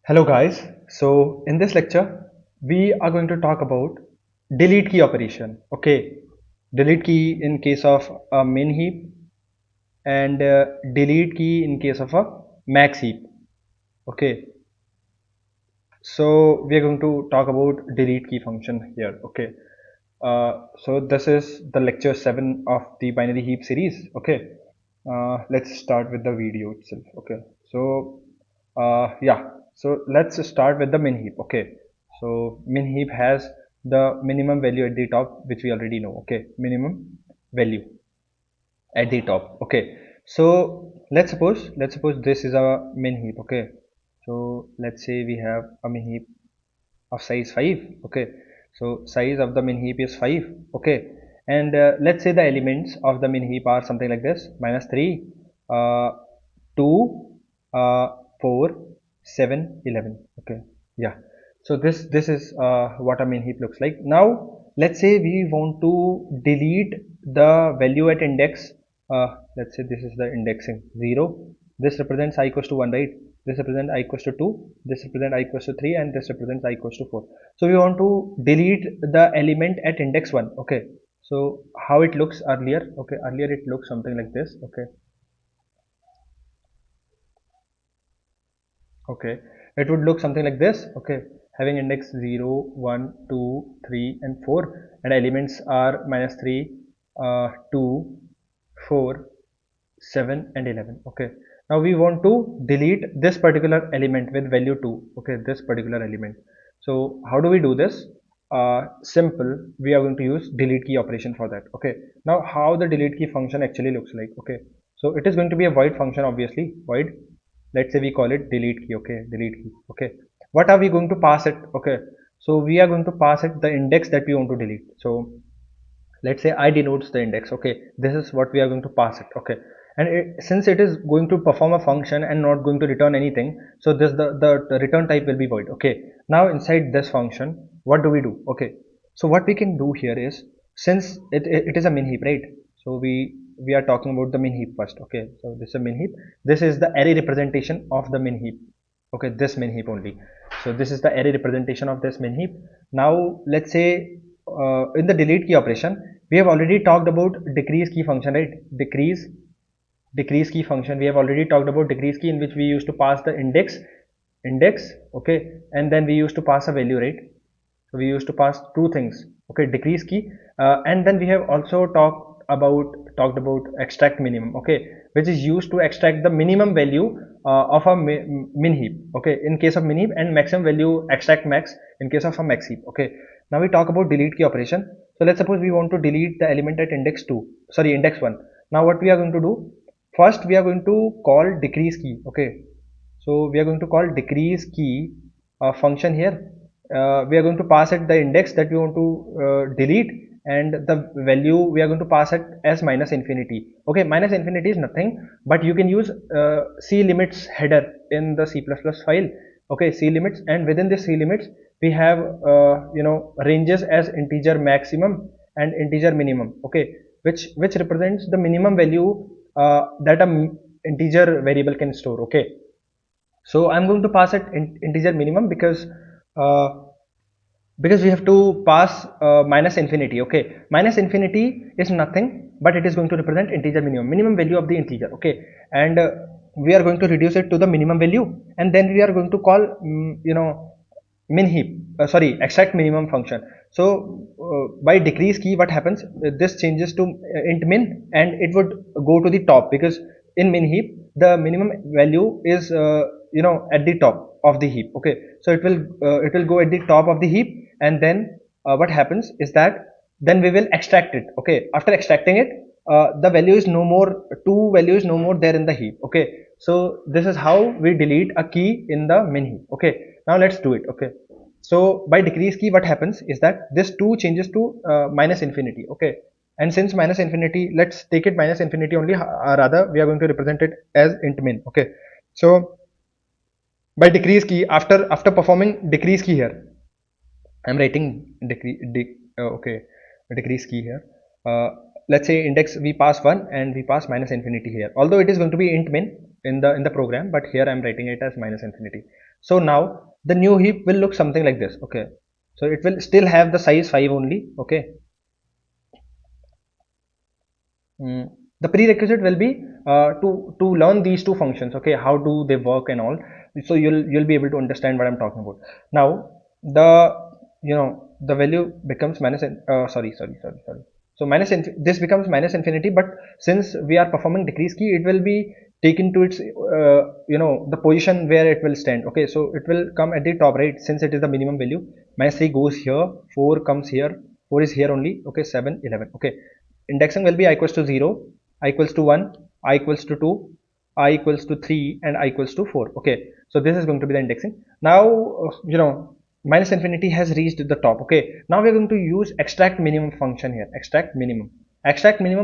Hello guys, so in this lecture we are going to talk about delete key operation. Okay, delete key in case of a min heap and delete key in case of a max heap. Okay, so we are going to talk about delete key function here. Okay, so this is the lecture 7 of the binary heap series. Okay, let's start with the video itself. Okay, so yeah, so let's start with the min heap. Okay, so min heap has the minimum value at the top, which we already know. Okay, minimum value at the top. Okay, so let's suppose this is a min heap. Okay, so let's say we have a min heap of size 5. Okay, so size of the min heap is 5. Okay, and let's say the elements of the min heap are something like this: -3, 2, 4, 7, 11. Okay, yeah, so this is what a min heap looks like. Now let's say we want to delete the value at index. Let's say this is the indexing 0. This represents I equals to 1, right? This represents I equals to 2, this represents I equals to 3, and this represents I equals to 4. So we want to delete the element at index 1. Okay, so how it looks earlier? Okay, earlier it looks something like this. Okay, okay, it would look something like this. Okay, having index 0, 1, 2, 3, and 4, and elements are -3, 2, 4, 7, and 11. Okay, now we want to delete this particular element with value 2. Okay, this particular element. So how do we do this? Simple, we are going to use delete key operation for that. Okay, now how the delete key function actually looks like? Okay, so it is going to be a void function, obviously void. Let's say we call it delete key. Okay, delete key. Okay, what are we going to pass it? Okay, so we are going to pass it the index that we want to delete. So let's say I denotes the index. Okay, this is what we are going to pass it. Okay, and since it is going to perform a function and not going to return anything, so this the return type will be void. Okay, now inside this function, what do we do? Okay, so what we can do here is, since it is a min heap, right? So we are talking about the min heap first. Okay, so this is a min heap. This is the array representation of the min heap. Okay, this min heap only. So this is the array representation of this min heap. Now let's say in the delete key operation, we have already talked about decrease key function, right? Decrease key function, we have already talked about decrease key, in which we used to pass the index. Okay, and then we used to pass a value, right? So we used to pass two things. Okay, decrease key, and then we have also talked about extract minimum. Okay, which is used to extract the minimum value of a min heap. Okay, in case of min heap, and maximum value extract max in case of a max heap. Okay, now we talk about delete key operation. So let's suppose we want to delete the element at index 2, sorry, index 1. Now what we are going to do? First we are going to call decrease key. Okay, so we are going to call decrease key function here. We are going to pass it the index that we want to delete, and the value we are going to pass it as -infinity. Okay, -infinity is nothing, but you can use c limits header in the C++ file. Okay, c limits, and within this c limits we have ranges as integer maximum and integer minimum. Okay, which represents the minimum value that a integer variable can store. Okay, so I'm going to pass it integer minimum uh, because we have to pass -infinity. Okay, -infinity is nothing, but it is going to represent integer minimum value of the integer. Okay, and we are going to reduce it to the minimum value, and then we are going to call min heap, sorry, extract minimum function. So by decrease key, what happens? This changes to int min, and it would go to the top, because in min heap the minimum value is at the top of the heap. Okay, so it will go at the top of the heap, and then what happens is that then we will extract it. Okay, after extracting it, the value is no more, two values no more there in the heap. Okay, so this is how we delete a key in the min heap. Okay, now let's do it. Okay, so by decrease key, what happens is that this 2 changes to -infinity. Okay, and since -infinity, let's take it -infinity only, rather we are going to represent it as int min. Okay, so by decrease key, after performing decrease key here, I'm writing okay, decrease key here. Let's say index we pass 1 and we pass -infinity here, although it is going to be int min in the program, but here I'm writing it as -infinity. So now the new heap will look something like this. Okay, so it will still have the size 5 only. Okay. The prerequisite will be to learn these two functions. Okay, how do they work and all. So you'll be able to understand what I'm talking about. Now the the value becomes sorry. So this becomes minus infinity, but since we are performing decrease key, it will be taken to its the position where it will stand. Okay, so it will come at the top, right? Since it is the minimum value, minus 3 goes here, 4 comes here, 4 is here only. Okay, 7, 11. Okay, indexing will be I equals to 0, I equals to 1, I equals to 2, I equals to 3, and I equals to 4. Okay, so this is going to be the indexing. Now minus infinity has reached the top. Okay, now we're going to use extract minimum function here. Extract minimum,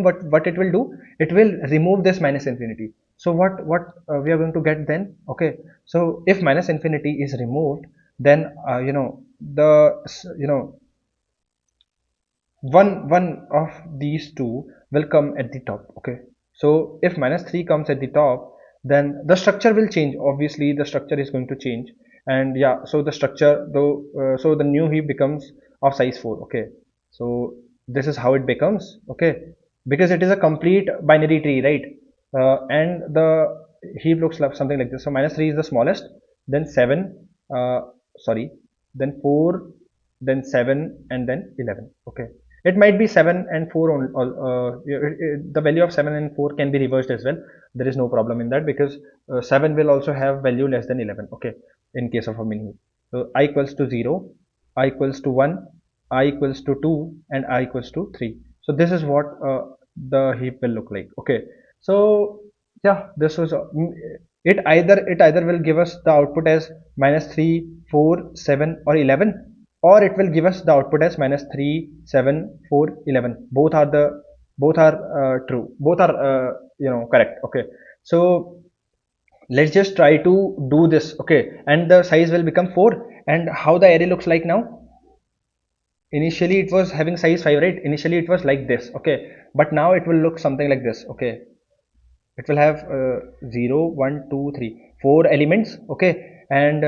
what it will do, it will remove this minus infinity. So what we are going to get then? Okay, so if minus infinity is removed, then the you know one of these two will come at the top. Okay, so if minus 3 comes at the top, then the structure will change. Obviously the structure is going to change. And yeah, so the structure though, so the new heap becomes of size 4. Okay, so this is how it becomes. Okay, because it is a complete binary tree, right? And the heap looks like something like this. So minus 3 is the smallest, then 7, sorry, then 4, then 7, and then 11. Okay, it might be 7 and 4 on the value of 7 and 4 can be reversed as well. There is no problem in that, because 7 will also have value less than 11. Okay, in case of a mini heap. So I equals to 0, I equals to 1, I equals to 2, and I equals to 3. So this is what the heap will look like. Okay, so yeah, this was it either will give us the output as minus 3, 4, 7, or 11, or it will give us the output as minus 3, 7, 4, 11. Both are true, both are correct. Okay, so let's just try to do this. Okay, and the size will become 4. And how the array looks like now? Initially it was having size 5, right? Initially it was like this. Okay, but now it will look something like this. Okay, it will have 0, 1, 2, 3, 4 elements. Okay, and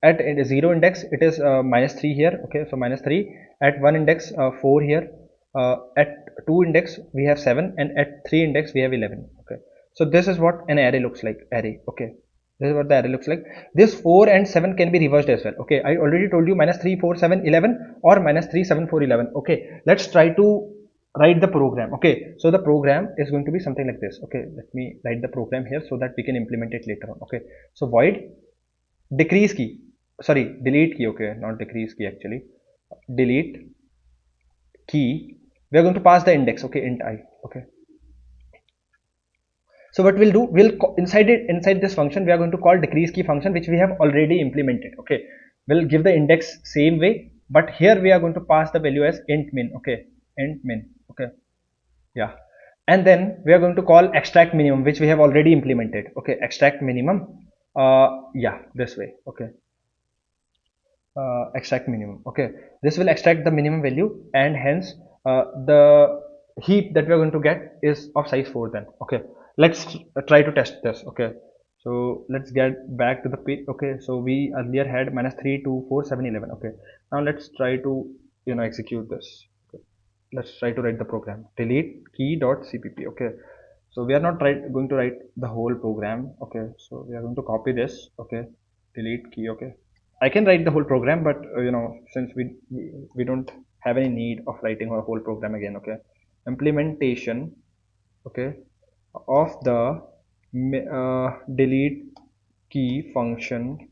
at 0 index it is minus 3 here. Okay, so minus 3. At 1 index 4 here. At 2 index we have 7, and at 3 index we have 11. Okay, so this is what an array looks like. Okay, this is what the array looks like. This 4 and 7 can be reversed as well. Okay, I already told you minus 3, 4, 7, 11, or minus 3, 7, 4, 11. Okay, let's try to write the program. Okay, so the program is going to be something like this. Okay, let me write the program here so that we can implement it later on. Okay, so void decrease key, sorry, delete key. Okay, not decrease key actually, delete key. We are going to pass the index. Okay, int I. Okay, so what we'll do, inside this function we are going to call decrease key function, which we have already implemented. Okay, we'll give the index same way, but here we are going to pass the value as int min. Okay, int min. Okay, yeah, and then we are going to call extract minimum, which we have already implemented. Okay, extract minimum, yeah, this way. Okay, extract minimum. Okay, this will extract the minimum value, and hence the heap that we are going to get is of size 4 then. Okay, let's try to test this. Okay, so let's get back to the page. Okay, so we earlier had minus 3, 2, 4, 7, 11. Okay, now let's try to execute this. Okay, let's try to write the program. Delete key dot cpp. Okay, so we are not going to write the whole program. Okay, so we are going to copy this. Okay, delete key. Okay, I can write the whole program, but since we don't have any need of writing a whole program again. Okay, implementation. Okay, of the delete key function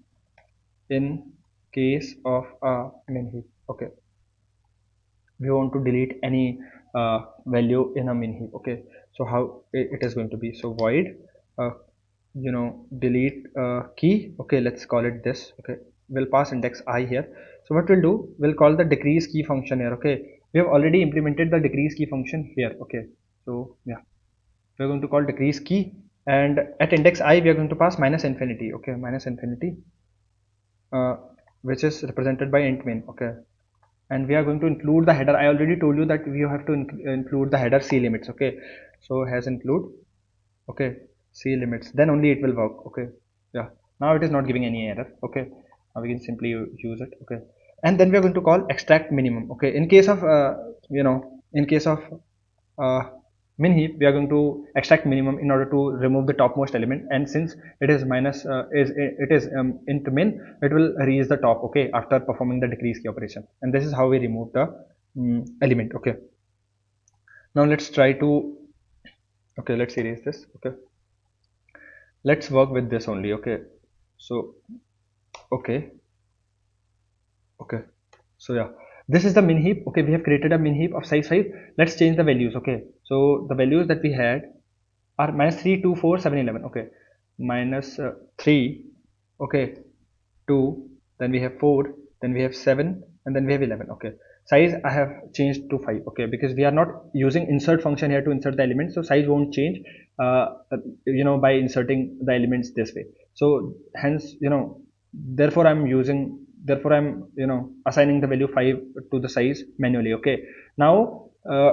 in case of a minHeap. Okay, we want to delete any value in a minHeap. Okay, so how it is going to be? So void uh, delete key. Okay, let's call it this. Okay, we'll pass index I here. So what we'll do, we'll call the decrease key function here. Okay, we have already implemented the decrease key function here. Okay, so yeah, we're going to call decrease key, and at index I we are going to pass minus infinity. Okay, minus infinity, which is represented by int min. Okay, and we are going to include the header. I already told you that we have to include the header c limits. Okay, so has include, okay, c limits, then only it will work. Okay, yeah, Now it is not giving any error. Okay, now we can simply use it. Okay, and then we are going to call extract minimum. Okay, in case of in case of uh, minHeap, we are going to extract minimum in order to remove the topmost element, and since it is minus it is into min, it will reach the top. Okay, after performing the decrease key operation, and this is how we remove the element. Okay, now let's try to, okay, let's erase this. Okay, let's work with this only. Okay, so okay, okay, so yeah, this is the minHeap. Okay, we have created a minHeap of size 5. Let's change the values. Okay, so the values that we had are minus 3, 2, 4, 7, 11. Okay, minus 3, okay, 2, then we have 4, then we have 7, and then we have 11. Okay, size I have changed to 5. Okay, because we are not using insert function here to insert the elements, so size won't change by inserting the elements this way. So hence, therefore I'm assigning the value 5 to the size manually. Okay, now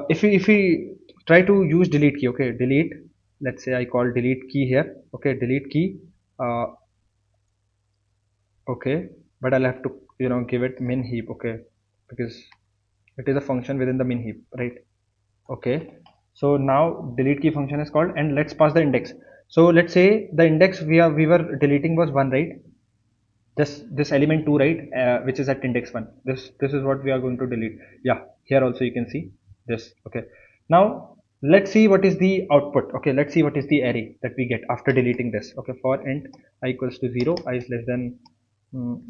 if we try to use delete key. Okay, delete, let's say I call delete key here. Okay, delete key, okay, but I'll have to give it minHeap. Okay, because it is a function within the minHeap, right? Okay, so now delete key function is called, and let's pass the index. So let's say the index we were deleting was 1, right? This element 2, right, which is at index 1. This is what we are going to delete. Yeah, here also you can see this. Okay, now let's see what is the output. Okay, let's see what is the array that we get after deleting this. Okay, for int I equals to 0, I is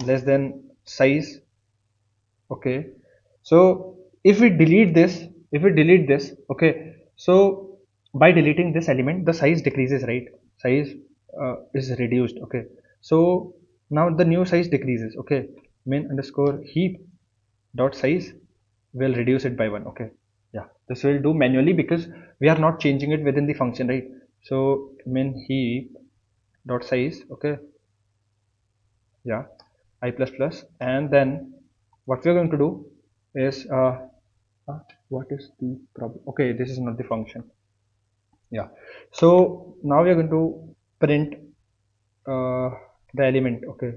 less than size. Okay, so if we delete this, okay, so by deleting this element the size decreases, right? Size is reduced. Okay, so now the new size decreases. Okay, min underscore heap dot size will reduce it by 1. Okay, yeah, this will do manually because we are not changing it within the function, right? So min heap dot size, okay, yeah, I plus plus, and then what we are going to do is what is the problem? Okay, this is not the function. Yeah, so now we are going to print uh, the element. Okay,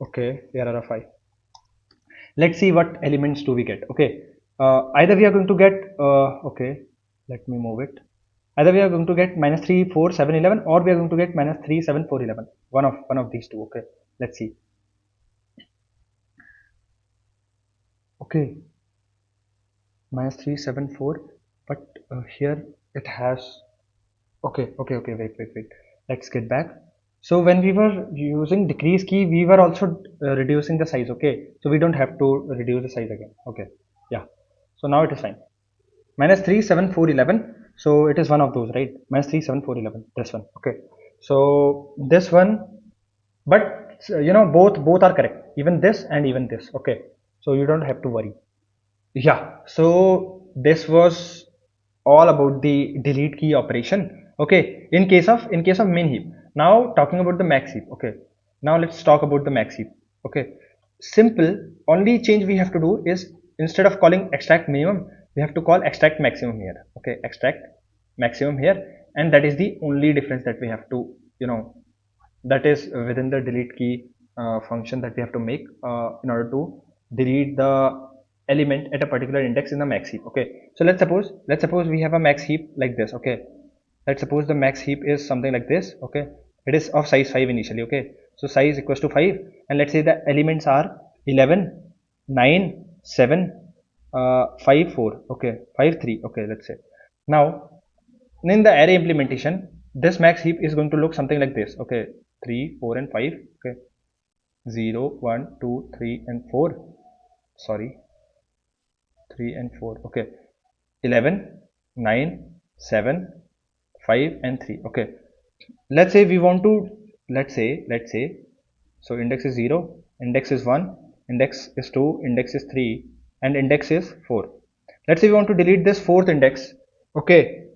okay, error of I. Let's see what elements do we get. Okay, either we are going to get okay, let me move it. Either we are going to get minus 3, 4, 7, 11, or we are going to get minus 3, 7, 4, 11. One of these two. Okay, let's see. Okay, minus 3, 7, 4, but here it has, okay, wait, let's get back. So when we were using decrease key, we were also reducing the size. Okay, so we don't have to reduce the size again. Okay, yeah, so now it is fine. Minus 3, 7, 4, 11, so it is one of those, right? Minus 3, 7, 4, 11, this one. Okay, so this one, but both are correct, even this and even this. Okay, so you don't have to worry. Yeah, so this was all about the delete key operation. Okay, in case of minHeap. Now talking about the maxHeap. Okay, now let's talk about the maxHeap. Okay, simple. Only change we have to do is instead of calling extract minimum, we have to call extract maximum here. Okay, extract maximum here, and that is the only difference that we have to, that is within the delete key function that we have to make in order to delete the element at a particular index in the maxHeap. Okay, so let's suppose we have a maxHeap like this. Okay, let's suppose the maxHeap is something like this. Okay, it is of size 5 initially. Okay, so size equals to 5, and let's say the elements are 11, 9, 7, 5, 4. Okay, 5, 3. Okay, let's say now in the array implementation this maxHeap is going to look something like this. Okay, 3, 4, and 5. Okay, 0, 1, 2, 3, and 4. Sorry, 3 and 4. Okay, 11, 9, 7, 5, and 3. Okay, let's say we want to, let's say so index is 0, index is 1, index is 2, index is 3, and index is 4. Let's say we want to delete this fourth index. Okay,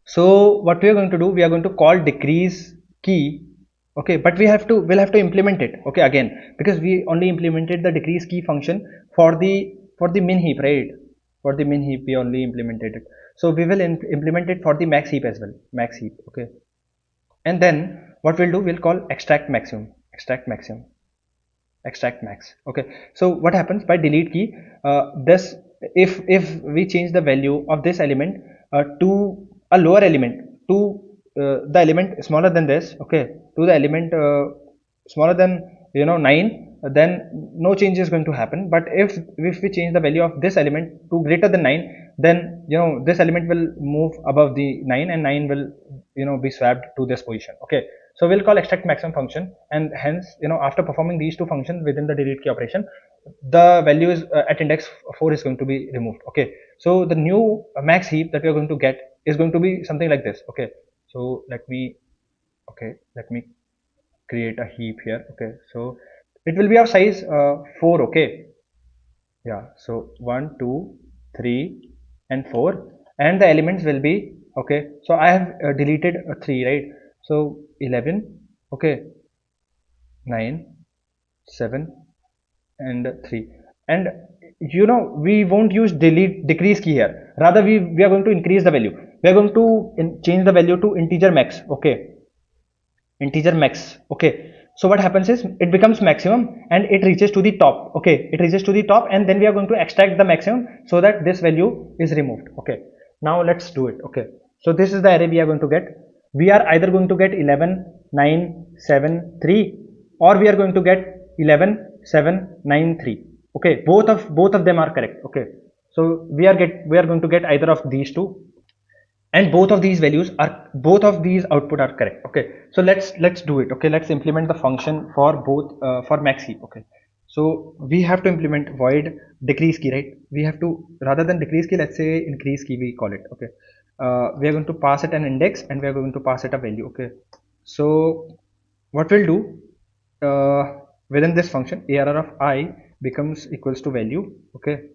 so what we are going to do, we are going to call decrease key. Okay, but we'll have to implement it. Okay, again, because we only implemented the decrease key function for the minHeap, right? For the minHeap we only implemented it, so we will implement it for the maxHeap as well. maxHeap. Okay, and then what we'll do, we'll call extract maximum, extract max. Okay, so what happens by delete key, this, if we change the value of this element to a lower element, to the element smaller than this, okay, to the element smaller than 9, then no change is going to happen. But if we change the value of this element to greater than 9, then this element will move above the 9, and 9 will be swapped to this position. Okay, so we'll call extract maximum function, and hence after performing these two functions within the delete key operation, the value is at index 4 is going to be removed. Okay, so the new max heap that we are going to get is going to be something like this. Okay, so let me create a heap here. Okay, so it will be of size 4. Okay, yeah, so 1 2 3 and 4, and the elements will be, okay, so I have deleted 3, right? So 11, okay, 9, 7 and 3, and we won't use delete decrease key here, rather we are going to increase the value. We are going to change the value to integer max. Okay, integer max. Okay, so what happens is it becomes maximum and it reaches to the top. Okay, it reaches to the top, and then we are going to extract the maximum so that this value is removed. Okay, now let's do it. Okay, so this is the array we are going to get. We are either going to get 11 9 7 3, or we are going to get 11 7 9 3. Okay, both of them are correct. Okay, so we are going to get either of these two, and both of these output are correct. Okay, so let's do it. Okay, let's implement the function for both for max heap. Okay, so we have to implement void decrease key, right? We have to, rather than decrease key, let's say increase key we call it. Okay, we are going to pass it an index, and we are going to pass it a value. Okay, so what we'll do, within this function, arr of I becomes equals to value. Okay,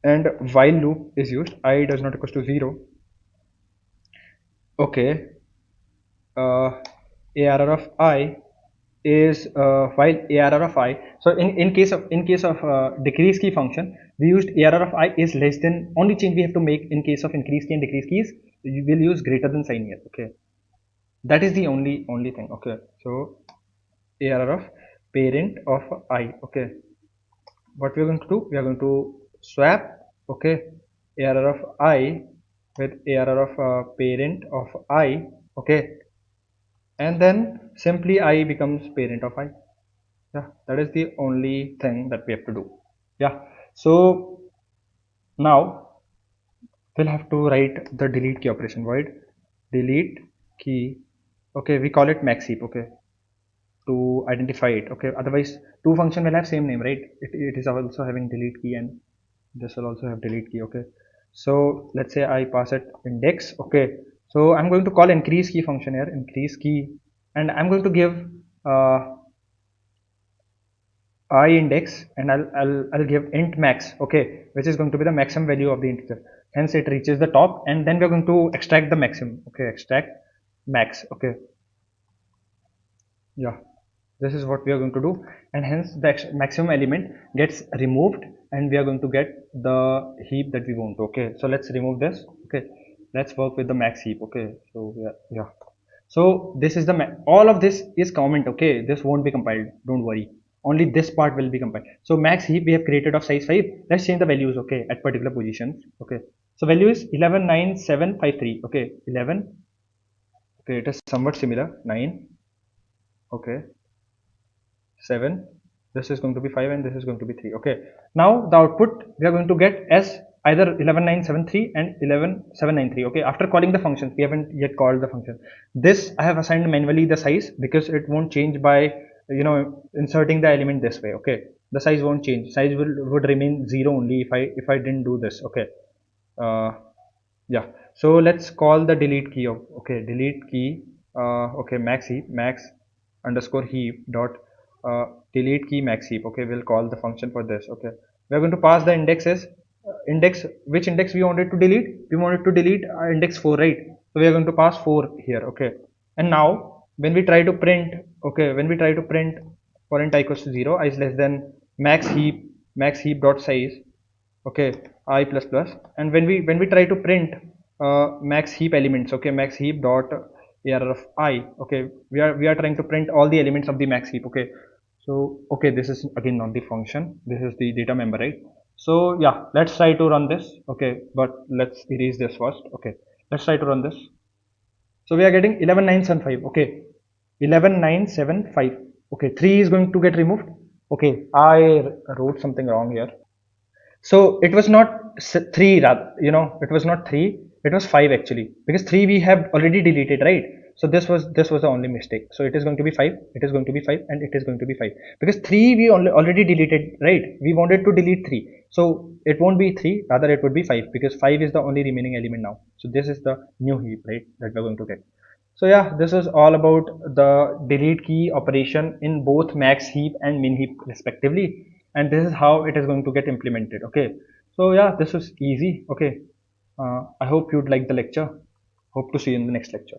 and while loop is used, I does not equals to 0. Okay, arr of I is while arr of I, so in case of decrease key function, we used arr of I is less than. Only change we have to make in case of increase key and decrease keys, you will use greater than sign here. Okay, that is the only thing. Okay, so arr of parent of I. Okay, what we are going to do, we are going to swap, okay, arr of I with arr of parent of I. Okay, and then simply I becomes parent of I. Yeah, that is the only thing that we have to do. Yeah, so now we'll have to write the delete key operation. Void delete key. Okay, we call it maxheap. Okay, to identify it. Okay, otherwise two function will have same name, right? It is also having delete key, and this will also have delete key. Okay, so let's say I pass it index. Okay, so I'm going to call increase key function here, increase key, and I'm going to give uh, I index, and I'll give int max. Okay, which is going to be the maximum value of the integer. Hence it reaches the top, and then we're going to extract the maximum. Okay, extract max. Okay, yeah, this is what we are going to do, and hence the maximum element gets removed, and we are going to get the heap that we want. Okay, so let's remove this. Okay, let's work with the max heap. Okay, so yeah, so this is the all of this is comment. Okay, this won't be compiled, don't worry, only this part will be compiled. So max heap we have created of size 5. Let's change the values. Okay, at particular positions. Okay, so value is 11 9 7 5 3. Okay, 11. Okay, it is somewhat similar. 9. Okay, 7, this is going to be 5, and this is going to be 3. Okay, now the output we are going to get as either 11973 and 11793. Okay, after calling the functions, we haven't yet called the function. This I have assigned manually the size, because it won't change by inserting the element this way. Okay, the size won't change, size would remain 0 only if I didn't do this. Okay, uh, yeah, so let's call the delete key of, okay, delete key, okay, max heap, max underscore heap dot delete key max heap. Okay, we'll call the function for this. Okay, we're going to pass the indexes, index, which index we wanted to delete. We wanted to delete index 4, right? So we are going to pass 4 here. Okay, and now when we try to print, okay, when we try to print for int I equals to 0, I is less than max heap dot size. Okay, I plus plus, and when we try to print max heap elements. Okay, max heap dot arr of I. Okay, we are trying to print all the elements of the max heap. Okay, so okay, this is again not the function, this is the data member, right? So yeah, let's try to run this. Okay, but let's erase this first. Okay, let's try to run this. So we are getting 11975. Okay, 11975. Okay, 3 is going to get removed. Okay, I wrote something wrong here. So it was not 3, it was not 3, it was 5 actually, because 3 we have already deleted, right? So this was the only mistake. So it is going to be 5, it is going to be 5, and it is going to be 5, because 3 we already deleted, right? We wanted to delete 3, so it won't be 3, rather it would be 5, because 5 is the only remaining element now. So this is the new heap, right, that we're going to get. So yeah, this is all about the delete key operation in both max heap and min heap respectively, and this is how it is going to get implemented. Okay, so yeah, this is easy. Okay, I hope you'd like the lecture. Hope to see you in the next lecture.